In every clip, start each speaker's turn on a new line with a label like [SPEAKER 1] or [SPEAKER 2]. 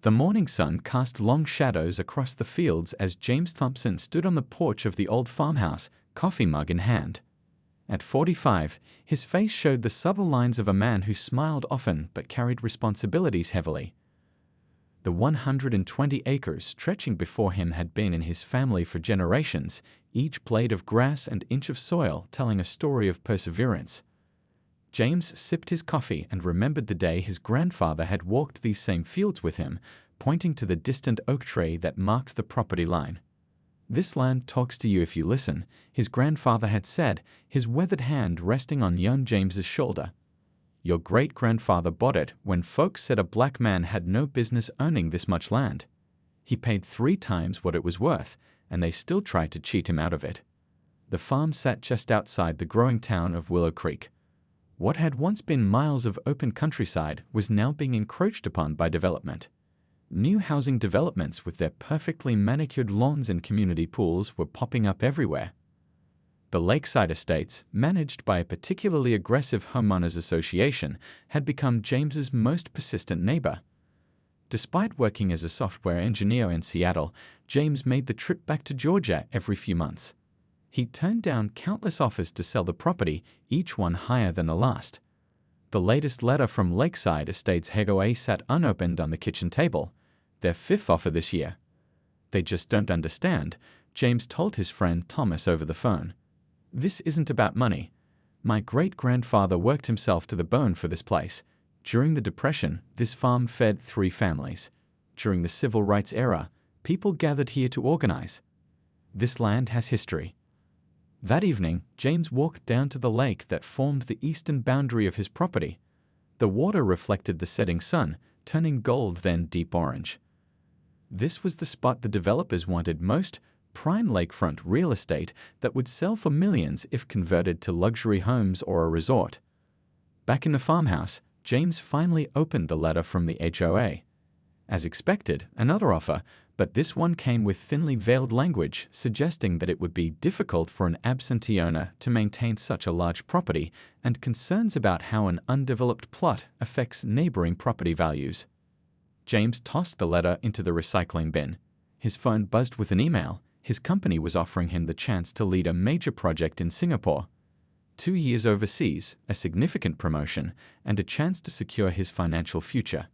[SPEAKER 1] The morning sun cast long shadows across the fields as James Thompson stood on the porch of the old farmhouse, coffee mug in hand. At 45, his face showed the subtle lines of a man who smiled often but carried responsibilities heavily. The 120 acres stretching before him had been in his family for generations, each blade of grass and inch of soil telling a story of perseverance. James sipped his coffee and remembered the day his grandfather had walked these same fields with him, pointing to the distant oak tree that marked the property line. "This land talks to you if you listen," his grandfather had said, his weathered hand resting on young James's shoulder. "Your great-grandfather bought it when folks said a black man had no business owning this much land. He paid 3 times what it was worth, and they still tried to cheat him out of it." The farm sat just outside the growing town of Willow Creek. What had once been miles of open countryside was now being encroached upon by development. New housing developments with their perfectly manicured lawns and community pools were popping up everywhere. The Lakeside Estates, managed by a particularly aggressive homeowners association, had become James's most persistent neighbor. Despite working as a software engineer in Seattle, James made the trip back to Georgia every few months. He turned down countless offers to sell the property, each one higher than the last. The latest letter from Lakeside Estates HOA sat unopened on the kitchen table, their 5th offer this year. "They just don't understand," James told his friend Thomas over the phone. "This isn't about money. My great-grandfather worked himself to the bone for this place. During the Depression, this farm fed 3 families. During the Civil Rights era, people gathered here to organize. This land has history." That evening, James walked down to the lake that formed the eastern boundary of his property. The water reflected the setting sun, turning gold then deep orange. This was the spot the developers wanted most, prime lakefront real estate that would sell for millions if converted to luxury homes or a resort. Back in the farmhouse, James finally opened the letter from the HOA. As expected, another offer, but this one came with thinly veiled language suggesting that it would be difficult for an absentee owner to maintain such a large property and concerns about how an undeveloped plot affects neighboring property values. James tossed the letter into the recycling bin. His phone buzzed with an email. His company was offering him the chance to lead a major project in Singapore. 2 years overseas, a significant promotion, and a chance to secure his financial future.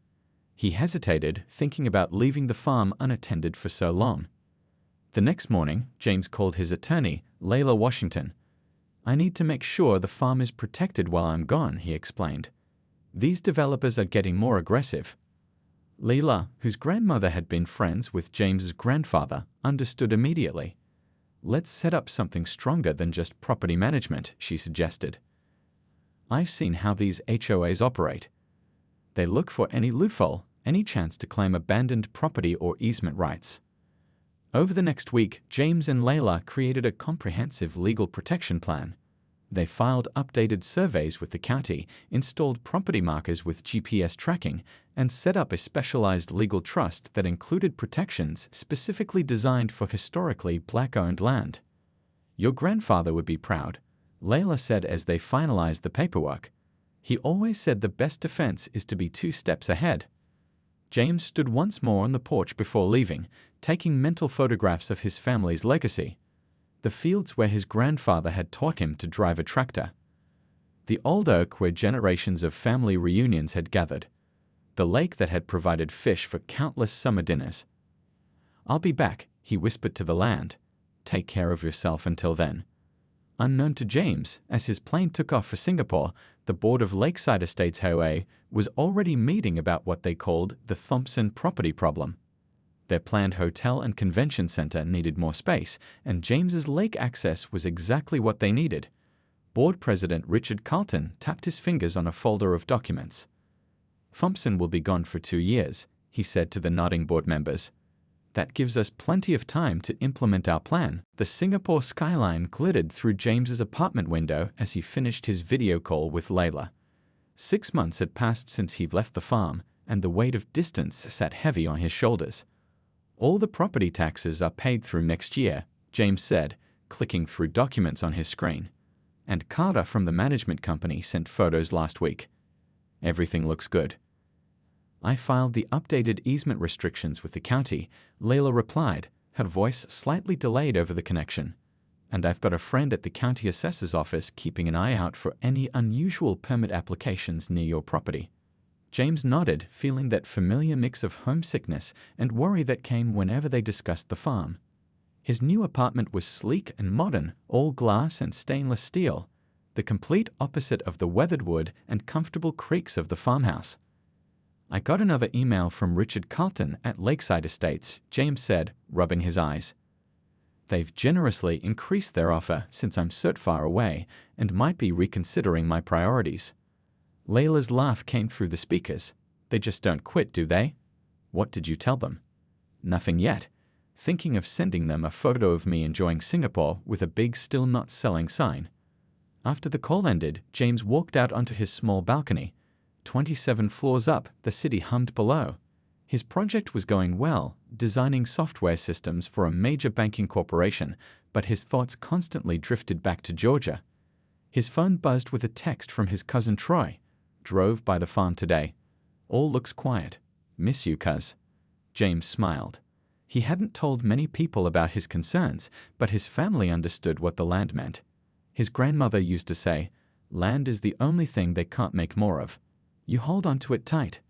[SPEAKER 1] He hesitated, thinking about leaving the farm unattended for so long. The next morning, James called his attorney, Layla Washington. "I need to make sure the farm is protected while I'm gone," he explained. "These developers are getting more aggressive." Layla, whose grandmother had been friends with James's grandfather, understood immediately. "Let's set up something stronger than just property management," she suggested. "I've seen how these HOAs operate. They look for any loophole, any chance to claim abandoned property or easement rights." Over the next week, James and Layla created a comprehensive legal protection plan. They filed updated surveys with the county, installed property markers with GPS tracking, and set up a specialized legal trust that included protections specifically designed for historically black-owned land. "Your grandfather would be proud," Layla said as they finalized the paperwork. "He always said the best defense is to be 2 steps ahead." James stood once more on the porch before leaving, taking mental photographs of his family's legacy. The fields where his grandfather had taught him to drive a tractor. The old oak where generations of family reunions had gathered. The lake that had provided fish for countless summer dinners. "I'll be back," he whispered to the land. "Take care of yourself until then." Unknown to James, as his plane took off for Singapore, the board of Lakeside Estates HOA was already meeting about what they called the Thompson property problem. Their planned hotel and convention center needed more space, and James's lake access was exactly what they needed. Board President Richard Carlton tapped his fingers on a folder of documents. "Thompson will be gone for 2 years," he said to the nodding board members. "That gives us plenty of time to implement our plan." The Singapore skyline glittered through James's apartment window as he finished his video call with Layla. 6 months had passed since he left the farm, and the weight of distance sat heavy on his shoulders. "All the property taxes are paid through next year," James said, clicking through documents on his screen. "And Carter from the management company sent photos last week. Everything looks good." I filed the updated easement restrictions with the county, Layla replied, her voice slightly delayed over the connection. And I've got a friend at the county assessor's office keeping an eye out for any unusual permit applications near your property. James nodded, feeling that familiar mix of homesickness and worry that came whenever they discussed the farm. His new apartment was sleek and modern, all glass and stainless steel, the complete opposite of the weathered wood and comfortable creaks of the farmhouse. I got another email from Richard Carlton at Lakeside Estates, James said, rubbing his eyes. They've generously increased their offer since I'm so far away and might be reconsidering my priorities. Layla's laugh came through the speakers. They just don't quit, do they? What did you tell them? Nothing yet. Thinking of sending them a photo of me enjoying Singapore with a big still not selling sign. After the call ended, James walked out onto his small balcony. 27 floors up, the city hummed below. His project was going well, designing software systems for a major banking corporation, but his thoughts constantly drifted back to Georgia. His phone buzzed with a text from his cousin Troy. Drove by the farm today. All looks quiet. Miss you, cuz. James smiled. He hadn't told many people about his concerns, but his family understood what the land meant. His grandmother used to say, "Land is the only thing they can't make more of. You hold on to it tight."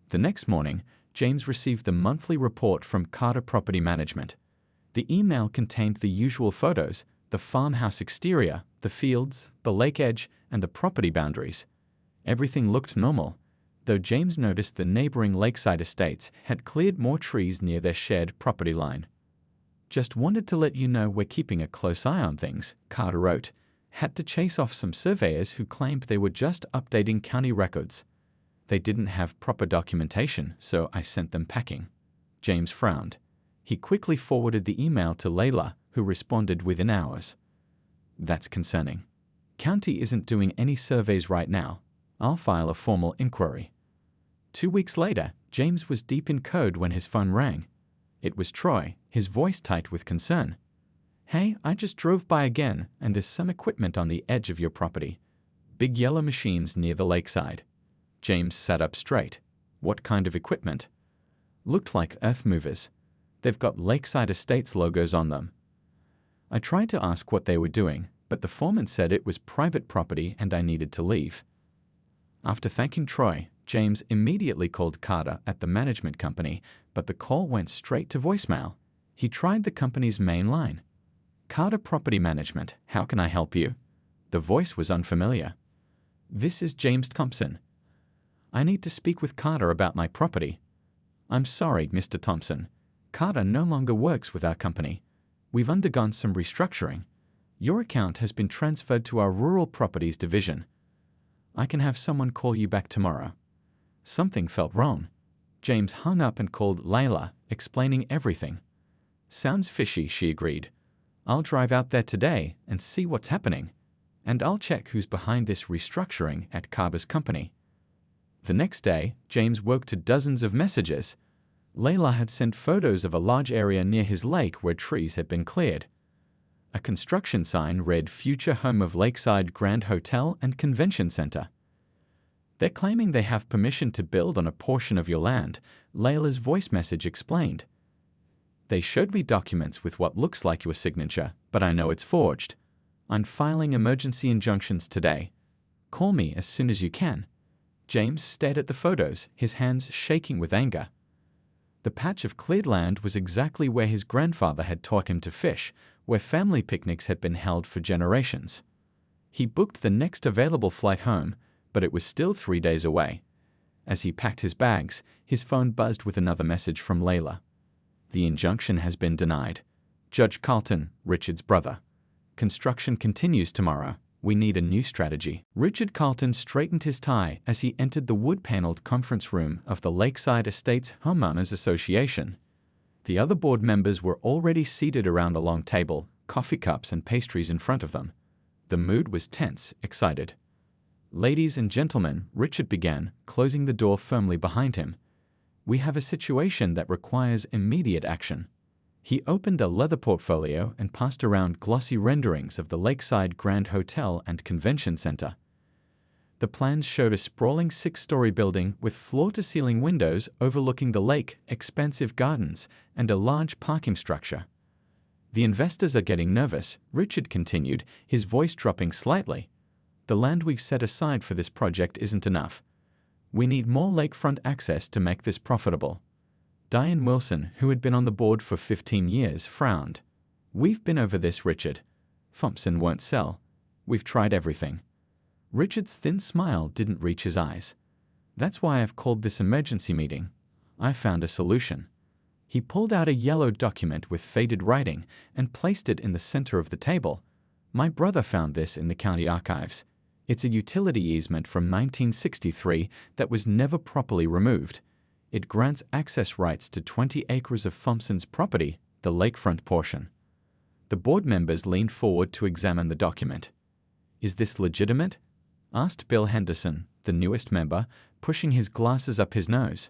[SPEAKER 1] The next morning, James received the monthly report from Carter Property Management. The email contained the usual photos, the farmhouse exterior, the fields, the lake edge, and the property boundaries. Everything looked normal, though James noticed the neighboring Lakeside Estates had cleared more trees near their shared property line. "Just wanted to let you know we're keeping a close eye on things," Carter wrote. "Had to chase off some surveyors who claimed they were just updating county records. They didn't have proper documentation, so I sent them packing." James frowned. He quickly forwarded the email to Layla, who responded within hours. "That's concerning. County isn't doing any surveys right now. I'll file a formal inquiry." 2 weeks later, James was deep in code when his phone rang. It was Troy, his voice tight with concern. "Hey, I just drove by again, and there's some equipment on the edge of your property. Big yellow machines near the lakeside." James sat up straight. "What kind of equipment?" "Looked like earth movers. They've got Lakeside Estates logos on them." I tried to ask what they were doing, but the foreman said it was private property and I needed to leave. After thanking Troy, James immediately called Carter at the management company, but the call went straight to voicemail. He tried the company's main line. "Carter Property Management, how can I help you?" The voice was unfamiliar. "This is James Thompson. I need to speak with Carter about my property." "I'm sorry, Mr. Thompson. Carter no longer works with our company. We've undergone some restructuring. Your account has been transferred to our Rural Properties division. I can have someone call you back tomorrow." Something felt wrong. James hung up and called Layla, explaining everything. "Sounds fishy," she agreed. "I'll drive out there today and see what's happening. And I'll check who's behind this restructuring at Carter's company." The next day, James woke to dozens of messages. Layla had sent photos of a large area near his lake where trees had been cleared. A construction sign read "Future Home of Lakeside Grand Hotel and Convention Center." "They're claiming they have permission to build on a portion of your land," Layla's voice message explained. "They showed me documents with what looks like your signature, but I know it's forged. I'm filing emergency injunctions today. Call me as soon as you can." James stared at the photos, his hands shaking with anger. The patch of cleared land was exactly where his grandfather had taught him to fish, where family picnics had been held for generations. He booked the next available flight home, but it was still 3 days away. As he packed his bags, his phone buzzed with another message from Layla. "The injunction has been denied. Judge Carlton, Richard's brother. Construction continues tomorrow. We need a new strategy." Richard Carlton straightened his tie as he entered the wood-paneled conference room of the Lakeside Estates Homeowners Association. The other board members were already seated around a long table, coffee cups and pastries in front of them. The mood was tense, excited. "Ladies and gentlemen," Richard began, closing the door firmly behind him. "We have a situation that requires immediate action." He opened a leather portfolio and passed around glossy renderings of the Lakeside Grand Hotel and Convention Center. The plans showed a sprawling 6-story building with floor-to-ceiling windows overlooking the lake, expansive gardens, and a large parking structure. "The investors are getting nervous," Richard continued, his voice dropping slightly. "The land we've set aside for this project isn't enough. We need more lakefront access to make this profitable." Diane Wilson, who had been on the board for 15 years, frowned. "We've been over this, Richard. Thompson won't sell. We've tried everything." Richard's thin smile didn't reach his eyes. "That's why I've called this emergency meeting. I found a solution." He pulled out a yellow document with faded writing and placed it in the center of the table. "My brother found this in the county archives. It's a utility easement from 1963 that was never properly removed. It grants access rights to 20 acres of Thompson's property, the lakefront portion." The board members leaned forward to examine the document. "Is this legitimate?" asked Bill Henderson, the newest member, pushing his glasses up his nose.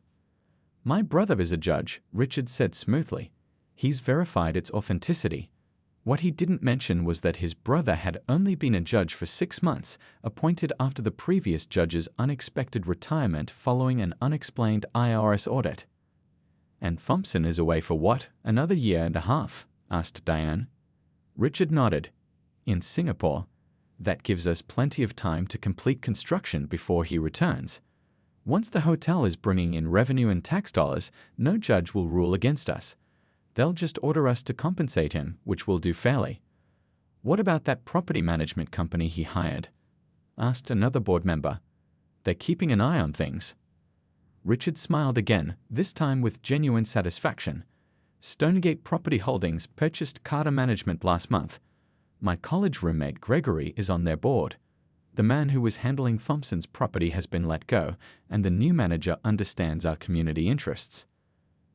[SPEAKER 1] "My brother is a judge," Richard said smoothly. "He's verified its authenticity." What he didn't mention was that his brother had only been a judge for 6 months, appointed after the previous judge's unexpected retirement following an unexplained IRS audit. "And Thompson is away for what, another year and a half?" asked Diane. Richard nodded. "In Singapore. That gives us plenty of time to complete construction before he returns. Once the hotel is bringing in revenue and tax dollars, no judge will rule against us. They'll just order us to compensate him, which we'll do fairly." "What about that property management company he hired?" asked another board member. "They're keeping an eye on things." Richard smiled again, this time with genuine satisfaction. "Stonegate Property Holdings purchased Carter Management last month. My college roommate Gregory is on their board. The man who was handling Thompson's property has been let go, and the new manager understands our community interests."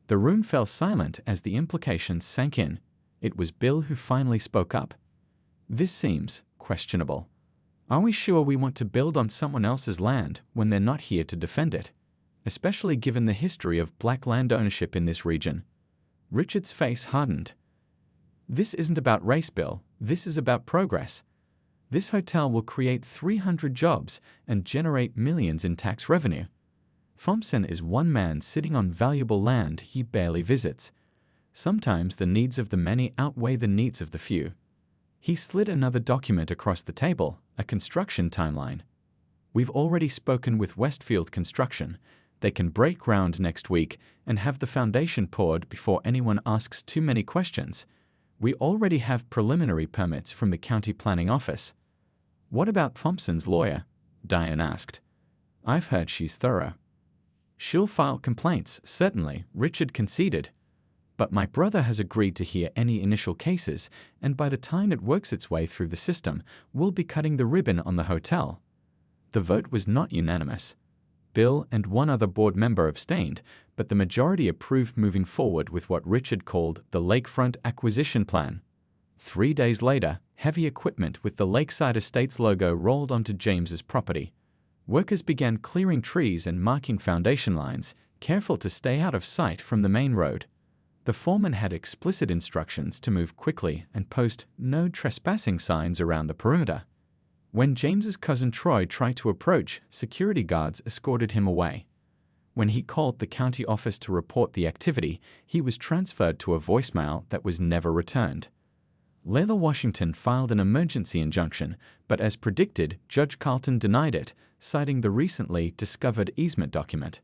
[SPEAKER 1] The room fell silent as the implications sank in. It was Bill who finally spoke up. "This seems questionable. Are we sure we want to build on someone else's land when they're not here to defend it? Especially given the history of black land ownership in this region." Richard's face hardened. "This isn't about race, Bill. This is about progress. This hotel will create 300 jobs and generate millions in tax revenue. Thompson is one man sitting on valuable land he barely visits. Sometimes the needs of the many outweigh the needs of the few." He slid another document across the table, a construction timeline. "We've already spoken with Westfield Construction. They can break ground next week and have the foundation poured before anyone asks too many questions. We already have preliminary permits from the county planning office." "What about Thompson's lawyer?" Diane asked. "I've heard she's thorough." "She'll file complaints, certainly," Richard conceded. "But my brother has agreed to hear any initial cases, and by the time it works its way through the system, we'll be cutting the ribbon on the hotel." The vote was not unanimous. Bill and one other board member abstained, but the majority approved moving forward with what Richard called the Lakefront Acquisition Plan. 3 days later, heavy equipment with the Lakeside Estates logo rolled onto James's property. Workers began clearing trees and marking foundation lines, careful to stay out of sight from the main road. The foreman had explicit instructions to move quickly and post "no trespassing" signs around the perimeter. When James's cousin Troy tried to approach, security guards escorted him away. When he called the county office to report the activity, he was transferred to a voicemail that was never returned. Layla Washington filed an emergency injunction, but as predicted, Judge Carlton denied it, citing the recently discovered easement document.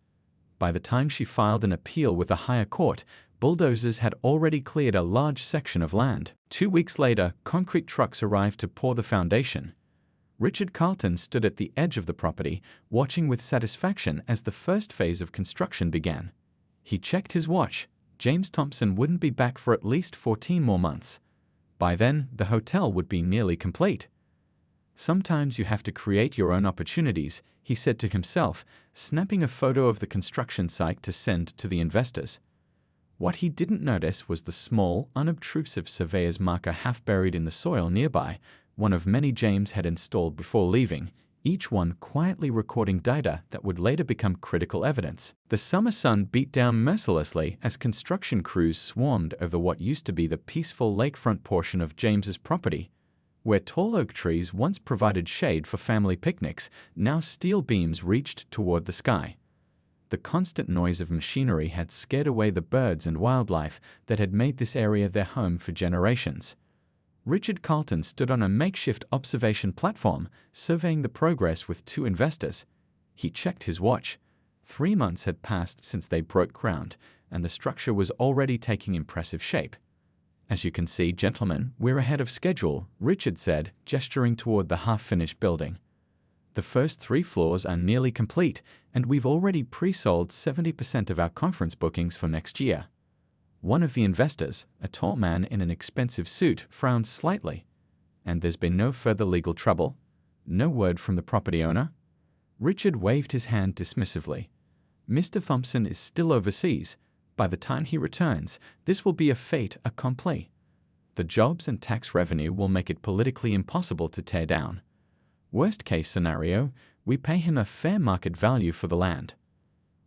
[SPEAKER 1] By the time she filed an appeal with a higher court, bulldozers had already cleared a large section of land. 2 weeks later, concrete trucks arrived to pour the foundation. Richard Carlton stood at the edge of the property, watching with satisfaction as the first phase of construction began. He checked his watch. James Thompson wouldn't be back for at least 14 more months. By then, the hotel would be nearly complete. "Sometimes you have to create your own opportunities," he said to himself, snapping a photo of the construction site to send to the investors. What he didn't notice was the small, unobtrusive surveyor's marker half buried in the soil nearby, one of many James had installed before leaving, each one quietly recording data that would later become critical evidence. The summer sun beat down mercilessly as construction crews swarmed over what used to be the peaceful lakefront portion of James's property. Where tall oak trees once provided shade for family picnics, now steel beams reached toward the sky. The constant noise of machinery had scared away the birds and wildlife that had made this area their home for generations. Richard Carlton stood on a makeshift observation platform, surveying the progress with two investors. He checked his watch. 3 months had passed since they broke ground, and the structure was already taking impressive shape. "As you can see, gentlemen, we're ahead of schedule," Richard said, gesturing toward the half-finished building. "The first 3 floors are nearly complete, and we've already pre-sold 70% of our conference bookings for next year." One of the investors, a tall man in an expensive suit, frowned slightly. "And there's been no further legal trouble? No word from the property owner?" Richard waved his hand dismissively. "Mr. Thompson is still overseas. By the time he returns, this will be a fait accompli. The jobs and tax revenue will make it politically impossible to tear down. Worst case scenario, we pay him a fair market value for the land."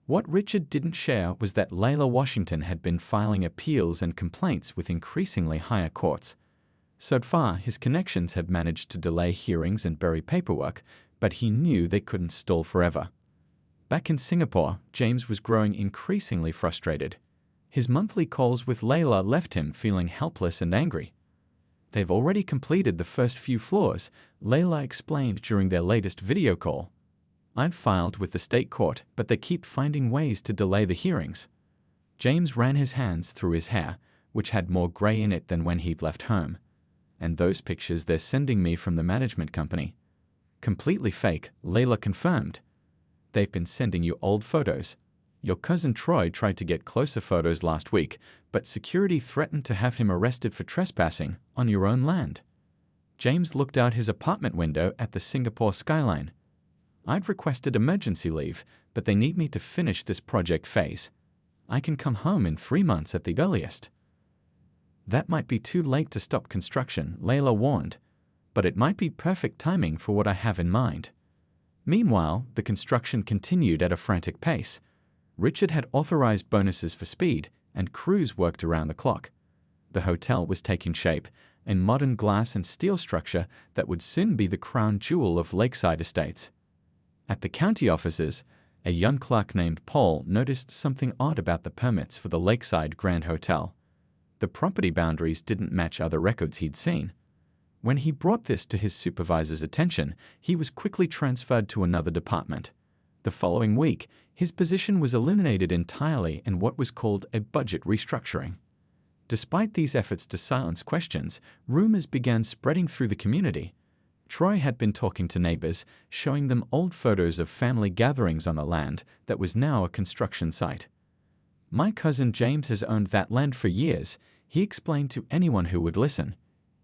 [SPEAKER 1] What Richard didn't share was that Layla Washington had been filing appeals and complaints with increasingly higher courts. So far, his connections had managed to delay hearings and bury paperwork, but he knew they couldn't stall forever. Back in Singapore, James was growing increasingly frustrated. His monthly calls with Layla left him feeling helpless and angry. "They've already completed the first few floors," Layla explained during their latest video call. "I've filed with the state court, but they keep finding ways to delay the hearings." James ran his hands through his hair, which had more gray in it than when he'd left home. "And those pictures they're sending me from the management company." "Completely fake," Layla confirmed. "They've been sending you old photos. Your cousin Troy tried to get closer photos last week, but security threatened to have him arrested for trespassing on your own land." James looked out his apartment window at the Singapore skyline. "I'd requested emergency leave, but they need me to finish this project phase. I can come home in 3 months at the earliest." "That might be too late to stop construction," Layla warned, "but it might be perfect timing for what I have in mind." Meanwhile, the construction continued at a frantic pace. Richard had authorized bonuses for speed, and crews worked around the clock. The hotel was taking shape, a modern glass and steel structure that would soon be the crown jewel of Lakeside Estates. At the county offices, a young clerk named Paul noticed something odd about the permits for the Lakeside Grand Hotel. The property boundaries didn't match other records he'd seen. When he brought this to his supervisor's attention, he was quickly transferred to another department. The following week, his position was eliminated entirely in what was called a budget restructuring. Despite these efforts to silence questions, rumors began spreading through the community. Troy had been talking to neighbors, showing them old photos of family gatherings on the land that was now a construction site. "My cousin James has owned that land for years," he explained to anyone who would listen.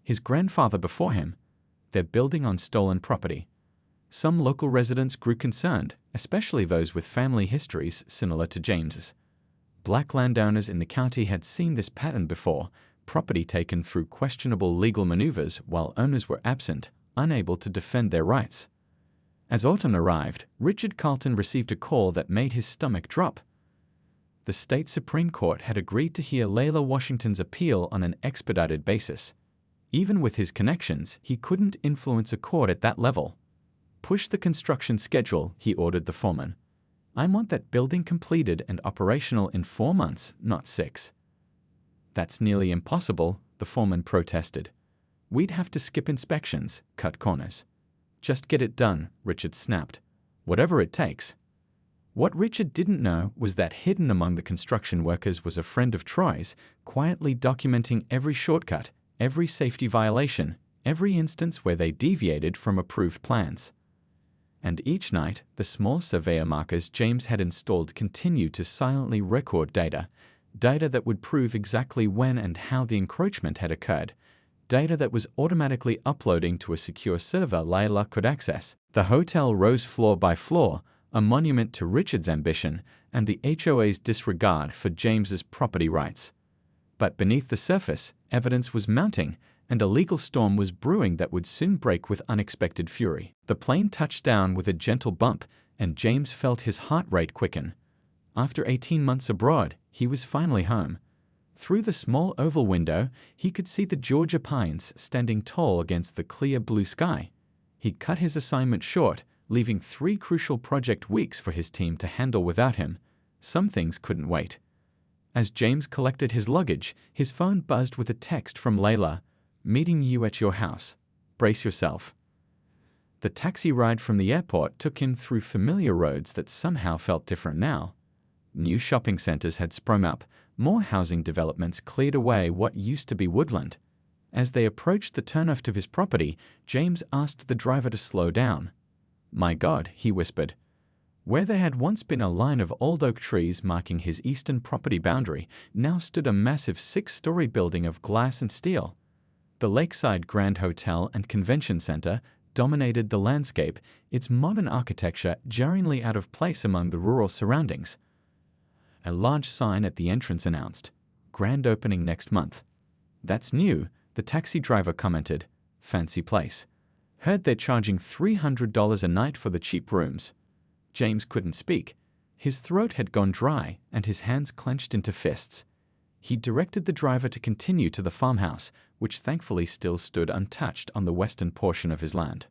[SPEAKER 1] "His grandfather before him. They're building on stolen property." Some local residents grew concerned, especially those with family histories similar to James's. Black landowners in the county had seen this pattern before, property taken through questionable legal maneuvers while owners were absent, unable to defend their rights. As autumn arrived, Richard Carlton received a call that made his stomach drop. The state Supreme Court had agreed to hear Layla Washington's appeal on an expedited basis. Even with his connections, he couldn't influence a court at that level. "Push the construction schedule," he ordered the foreman. "I want that building completed and operational in 4 months, not 6. "That's nearly impossible," the foreman protested. "We'd have to skip inspections, cut corners." "Just get it done," Richard snapped. "Whatever it takes." What Richard didn't know was that hidden among the construction workers was a friend of Troy's, quietly documenting every shortcut, every safety violation, every instance where they deviated from approved plans. And each night, the small surveyor markers James had installed continued to silently record data that would prove exactly when and how the encroachment had occurred, data that was automatically uploading to a secure server Layla could access. The hotel rose floor by floor, a monument to Richard's ambition and the HOA's disregard for James's property rights. But beneath the surface, evidence was mounting, and a legal storm was brewing that would soon break with unexpected fury. The plane touched down with a gentle bump, and James felt his heart rate quicken. After 18 months abroad, he was finally home. Through the small oval window, he could see the Georgia pines standing tall against the clear blue sky. He'd cut his assignment short, leaving 3 crucial project weeks for his team to handle without him. Some things couldn't wait. As James collected his luggage, his phone buzzed with a text from Layla. "Meeting you at your house. Brace yourself." The taxi ride from the airport took him through familiar roads that somehow felt different now. New shopping centers had sprung up, more housing developments cleared away what used to be woodland. As they approached the turnoff of his property, James asked the driver to slow down. "My God," he whispered. Where there had once been a line of old oak trees marking his eastern property boundary, now stood a massive 6-story building of glass and steel. The Lakeside Grand Hotel and Convention Center dominated the landscape, its modern architecture jarringly out of place among the rural surroundings. A large sign at the entrance announced, "Grand opening next month." "That's new," the taxi driver commented. "Fancy place. Heard they're charging $300 a night for the cheap rooms." James couldn't speak. His throat had gone dry and his hands clenched into fists. He directed the driver to continue to the farmhouse, which thankfully still stood untouched on the western portion of his land.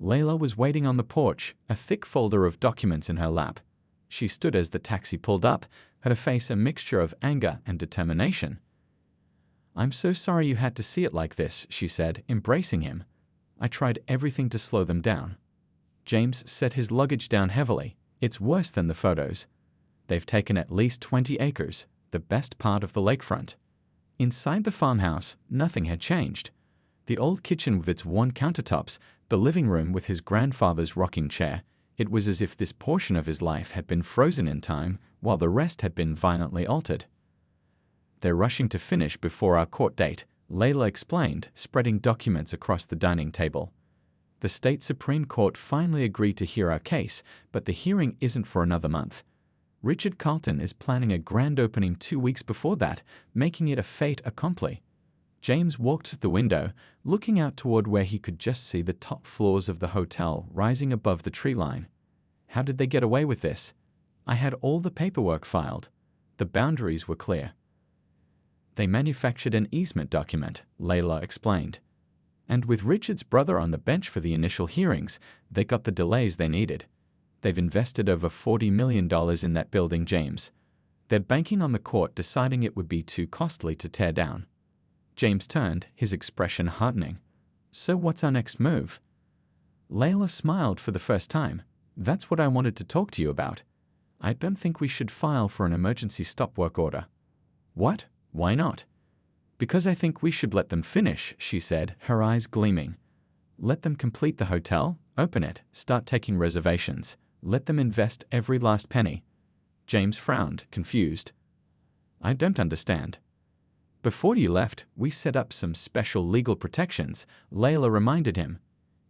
[SPEAKER 1] Layla was waiting on the porch, a thick folder of documents in her lap. She stood as the taxi pulled up, her face a mixture of anger and determination. "I'm so sorry you had to see it like this," she said, embracing him. "I tried everything to slow them down." James set his luggage down heavily. "It's worse than the photos. They've taken at least 20 acres, the best part of the lakefront." Inside the farmhouse, nothing had changed. The old kitchen with its worn countertops, the living room with his grandfather's rocking chair, it was as if this portion of his life had been frozen in time while the rest had been violently altered. "They're rushing to finish before our court date," Layla explained, spreading documents across the dining table. "The state Supreme Court finally agreed to hear our case, but the hearing isn't for another month. Richard Carlton is planning a grand opening 2 weeks before that, making it a fait accompli." James walked to the window, looking out toward where he could just see the top floors of the hotel rising above the tree line. "How did they get away with this? I had all the paperwork filed. The boundaries were clear." "They manufactured an easement document," Layla explained. "And with Richard's brother on the bench for the initial hearings, they got the delays they needed. They've invested over $40 million in that building, James. They're banking on the court deciding it would be too costly to tear down." James turned, his expression hardening. "So what's our next move?" Layla smiled for the first time. "That's what I wanted to talk to you about. I don't think we should file for an emergency stop work order." "What? Why not?" "Because I think we should let them finish," she said, her eyes gleaming. "Let them complete the hotel, open it, start taking reservations. Let them invest every last penny." James frowned, confused. "I don't understand." "Before you left, we set up some special legal protections," Layla reminded him,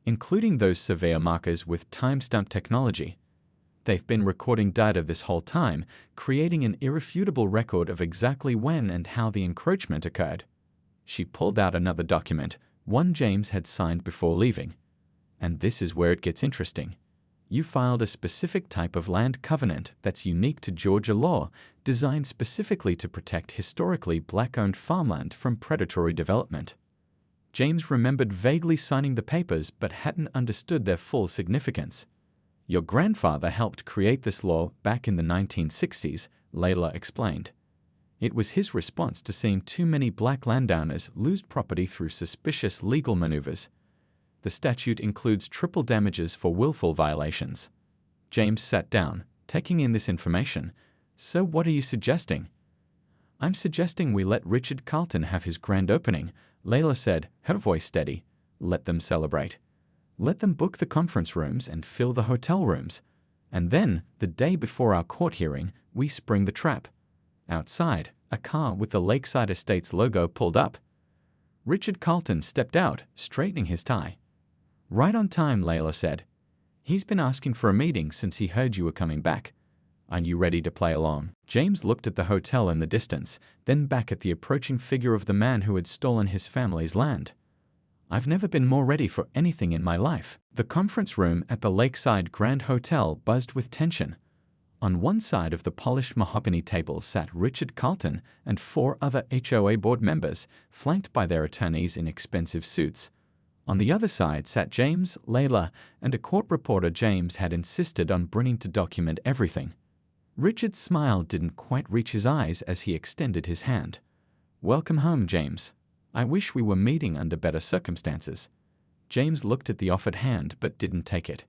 [SPEAKER 1] "including those surveyor markers with timestamp technology. They've been recording data this whole time, creating an irrefutable record of exactly when and how the encroachment occurred." She pulled out another document, one James had signed before leaving. "And this is where it gets interesting. You filed a specific type of land covenant that's unique to Georgia law, designed specifically to protect historically black-owned farmland from predatory development." James remembered vaguely signing the papers but hadn't understood their full significance. "Your grandfather helped create this law back in the 1960s, Layla explained. "It was his response to seeing too many black landowners lose property through suspicious legal maneuvers. The statute includes triple damages for willful violations." James sat down, taking in this information. "So what are you suggesting?" "I'm suggesting we let Richard Carlton have his grand opening," Layla said, her voice steady. "Let them celebrate. Let them book the conference rooms and fill the hotel rooms. And then, the day before our court hearing, we spring the trap." Outside, a car with the Lakeside Estates logo pulled up. Richard Carlton stepped out, straightening his tie. "Right on time," Layla said. "He's been asking for a meeting since he heard you were coming back. Are you ready to play along?" James looked at the hotel in the distance, then back at the approaching figure of the man who had stolen his family's land. "I've never been more ready for anything in my life." The conference room at the Lakeside Grand Hotel buzzed with tension. On one side of the polished mahogany table sat Richard Carlton and 4 other HOA board members, flanked by their attorneys in expensive suits. On the other side sat James, Layla, and a court reporter James had insisted on bringing to document everything. Richard's smile didn't quite reach his eyes as he extended his hand. "Welcome home, James. I wish we were meeting under better circumstances." James looked at the offered hand but didn't take it.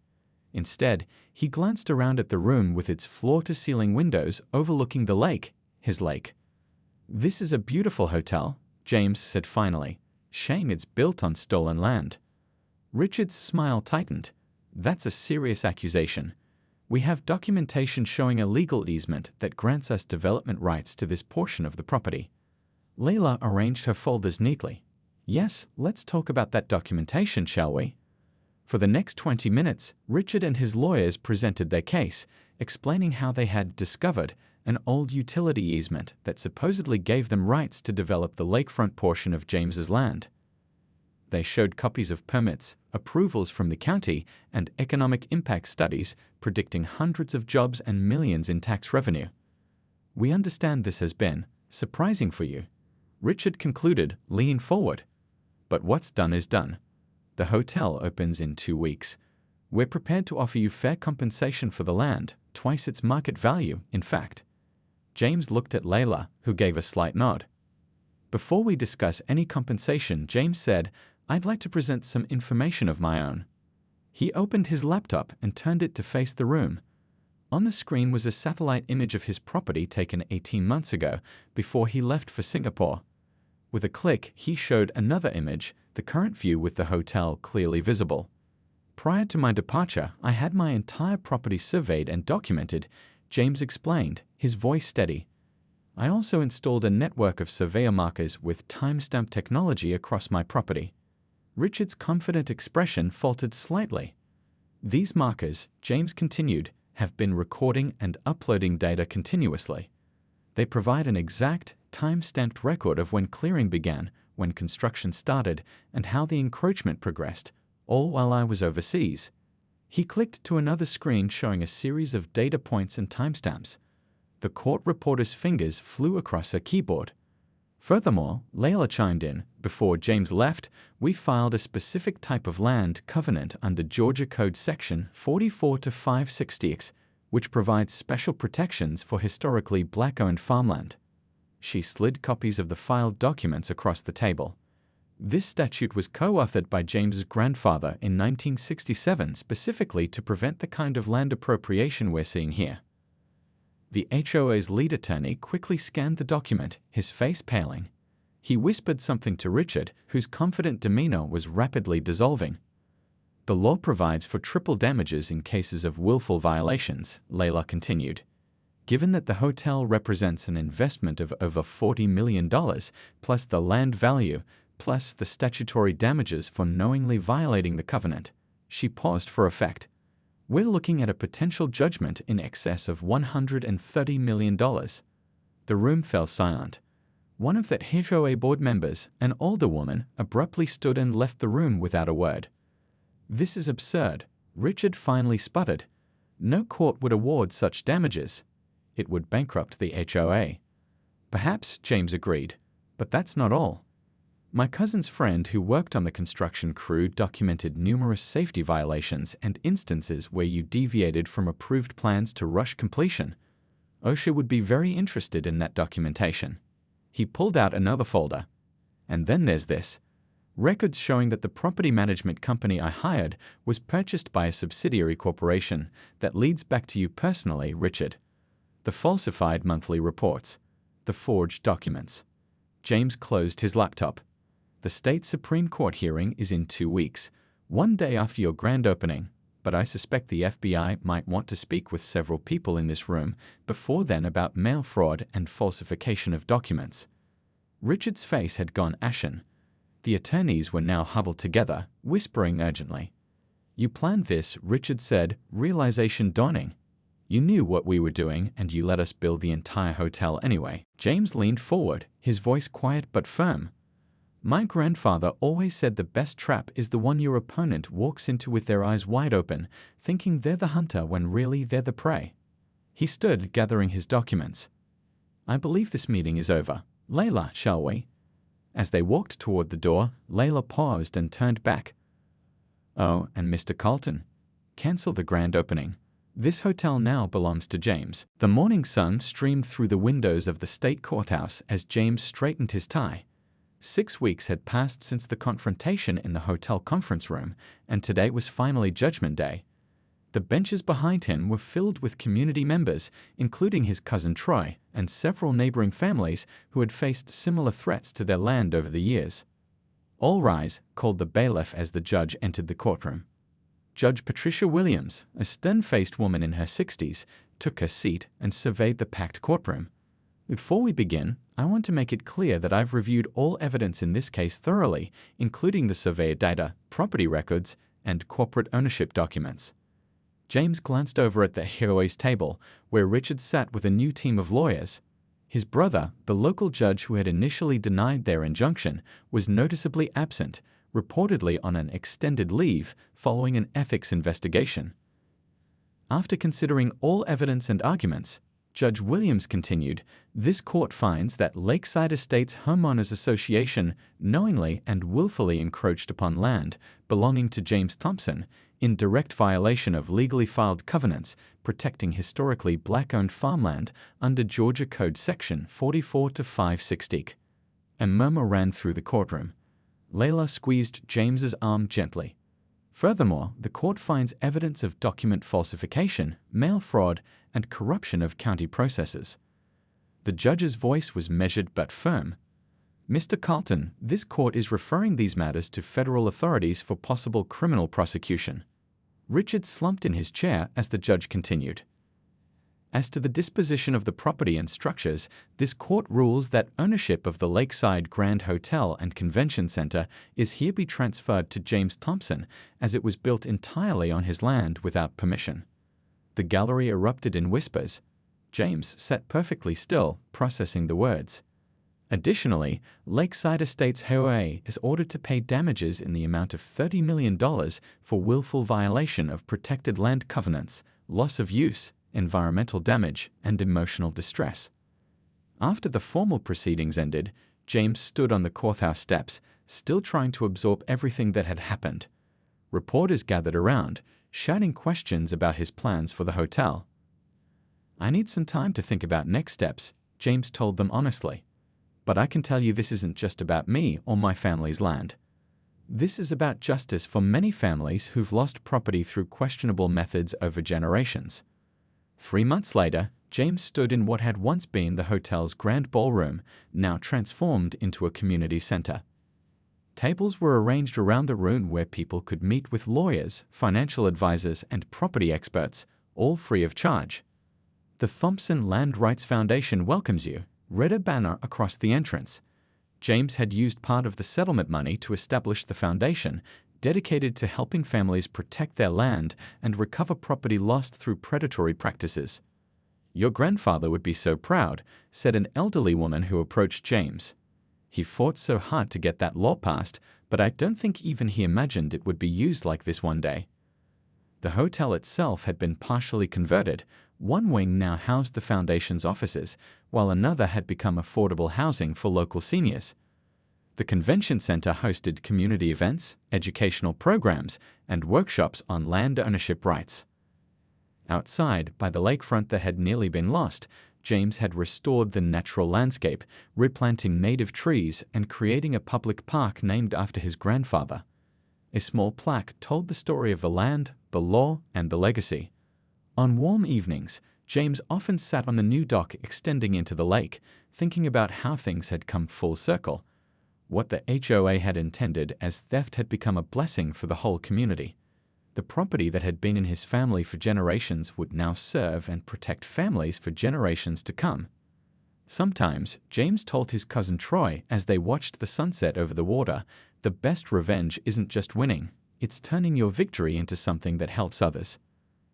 [SPEAKER 1] Instead, he glanced around at the room with its floor-to-ceiling windows overlooking the lake, his lake. "This is a beautiful hotel," James said finally. "Shame it's built on stolen land." Richard's smile tightened. "That's a serious accusation. We have documentation showing a legal easement that grants us development rights to this portion of the property." Layla arranged her folders neatly. "Yes, let's talk about that documentation, shall we?" For the next 20 minutes, Richard and his lawyers presented their case, explaining how they had discovered an old utility easement that supposedly gave them rights to develop the lakefront portion of James's land. They showed copies of permits, approvals from the county, and economic impact studies predicting hundreds of jobs and millions in tax revenue. "We understand this has been surprising for you," Richard concluded, leaning forward. "But what's done is done. The hotel opens in 2 weeks. We're prepared to offer you fair compensation for the land, twice its market value, in fact." James looked at Layla, who gave a slight nod. "Before we discuss any compensation," James said, "I'd like to present some information of my own." He opened his laptop and turned it to face the room. On the screen was a satellite image of his property taken 18 months ago, before he left for Singapore. With a click, he showed another image, the current view with the hotel clearly visible. "Prior to my departure, I had my entire property surveyed and documented," James explained, his voice steady. "I also installed a network of surveyor markers with timestamp technology across my property." Richard's confident expression faltered slightly. "These markers," James continued, "have been recording and uploading data continuously. They provide an exact, time-stamped record of when clearing began, when construction started, and how the encroachment progressed, all while I was overseas." He clicked to another screen showing a series of data points and timestamps. The court reporter's fingers flew across her keyboard. "Furthermore," Layla chimed in, "before James left, we filed a specific type of land covenant under Georgia Code Section 44-560X, which provides special protections for historically black-owned farmland." She slid copies of the filed documents across the table. "This statute was co-authored by James's grandfather in 1967 specifically to prevent the kind of land appropriation we're seeing here." The HOA's lead attorney quickly scanned the document, his face paling. He whispered something to Richard, whose confident demeanor was rapidly dissolving. "The law provides for triple damages in cases of willful violations," Layla continued. "Given that the hotel represents an investment of over $40 million, plus the land value, plus the statutory damages for knowingly violating the covenant," she paused for effect, "we're looking at a potential judgment in excess of $130 million. The room fell silent. One of the HOA board members, an older woman, abruptly stood and left the room without a word. "This is absurd," Richard finally sputtered. "No court would award such damages. It would bankrupt the HOA." "Perhaps," James agreed, "but that's not all. My cousin's friend who worked on the construction crew documented numerous safety violations and instances where you deviated from approved plans to rush completion. OSHA would be very interested in that documentation." He pulled out another folder. "And then there's this. Records showing that the property management company I hired was purchased by a subsidiary corporation that leads back to you personally, Richard. The falsified monthly reports. The forged documents." James closed his laptop. "The state Supreme Court hearing is in 2 weeks, one day after your grand opening, but I suspect the FBI might want to speak with several people in this room before then about mail fraud and falsification of documents." Richard's face had gone ashen. The attorneys were now huddled together, whispering urgently. "You planned this," Richard said, realization dawning. "You knew what we were doing, and you let us build the entire hotel anyway." James leaned forward, his voice quiet but firm. "My grandfather always said the best trap is the one your opponent walks into with their eyes wide open, thinking they're the hunter when really they're the prey." He stood, gathering his documents. "I believe this meeting is over. Layla, shall we?" As they walked toward the door, Layla paused and turned back. "Oh, and Mr. Carlton, cancel the grand opening. This hotel now belongs to James." The morning sun streamed through the windows of the state courthouse as James straightened his tie. 6 weeks had passed since the confrontation in the hotel conference room, and today was finally Judgment Day. The benches behind him were filled with community members, including his cousin Troy and several neighboring families who had faced similar threats to their land over the years. "All rise," called the bailiff as the judge entered the courtroom. Judge Patricia Williams, a stern-faced woman in her 60s, took her seat and surveyed the packed courtroom. "Before we begin, I want to make it clear that I've reviewed all evidence in this case thoroughly, including the surveyor data, property records, and corporate ownership documents." James glanced over at the HOA's table, where Richard sat with a new team of lawyers. His brother, the local judge who had initially denied their injunction, was noticeably absent, reportedly on an extended leave following an ethics investigation. After considering all evidence and arguments, Judge Williams continued, "This court finds that Lakeside Estates Homeowners Association knowingly and willfully encroached upon land belonging to James Thompson in direct violation of legally filed covenants protecting historically black-owned farmland under Georgia Code Section 44-560. A murmur ran through the courtroom. Layla squeezed James's arm gently. Furthermore, the court finds evidence of document falsification, mail fraud, and corruption of county processes. The judge's voice was measured but firm. "Mr. Carlton, this court is referring these matters to federal authorities for possible criminal prosecution." Richard slumped in his chair as the judge continued. "As to the disposition of the property and structures, this court rules that ownership of the Lakeside Grand Hotel and Convention Center is hereby transferred to James Thompson, as it was built entirely on his land without permission." The gallery erupted in whispers. James sat perfectly still, processing the words. Additionally, Lakeside Estates HOA is ordered to pay damages in the amount of $30 million for willful violation of protected land covenants, loss of use, environmental damage, and emotional distress. After the formal proceedings ended, James stood on the courthouse steps, still trying to absorb everything that had happened. Reporters gathered around, shouting questions about his plans for the hotel. "I need some time to think about next steps," James told them honestly. "But I can tell you this isn't just about me or my family's land. This is about justice for many families who've lost property through questionable methods over generations." 3 months later, James stood in what had once been the hotel's grand ballroom, now transformed into a community center. Tables were arranged around the room where people could meet with lawyers, financial advisors, and property experts, all free of charge. "The Thompson Land Rights Foundation welcomes you," read a banner across the entrance. James had used part of the settlement money to establish the foundation, dedicated to helping families protect their land and recover property lost through predatory practices. "Your grandfather would be so proud," said an elderly woman who approached James. "He fought so hard to get that law passed, but I don't think even he imagined it would be used like this one day." The hotel itself had been partially converted. One wing now housed the foundation's offices, while another had become affordable housing for local seniors. The convention center hosted community events, educational programs, and workshops on land ownership rights. Outside, by the lakefront that had nearly been lost, James had restored the natural landscape, replanting native trees and creating a public park named after his grandfather. A small plaque told the story of the land, the law, and the legacy. On warm evenings, James often sat on the new dock extending into the lake, thinking about how things had come full circle. What the HOA had intended as theft had become a blessing for the whole community. The property that had been in his family for generations would now serve and protect families for generations to come. Sometimes, James told his cousin Troy as they watched the sunset over the water, the best revenge isn't just winning, it's turning your victory into something that helps others.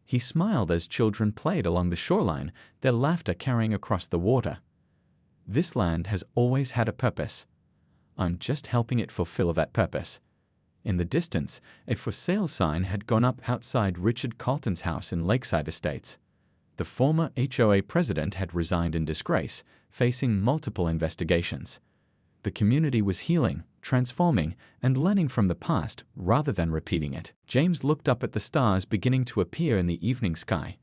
[SPEAKER 1] He smiled as children played along the shoreline, their laughter carrying across the water. "This land has always had a purpose. I'm just helping it fulfill that purpose." In the distance, a for sale sign had gone up outside Richard Carlton's house in Lakeside Estates. The former HOA president had resigned in disgrace, facing multiple investigations. The community was healing, transforming, and learning from the past rather than repeating it. James looked up at the stars beginning to appear in the evening sky.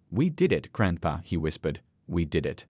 [SPEAKER 1] "We did it, Grandpa," he whispered. "We did it."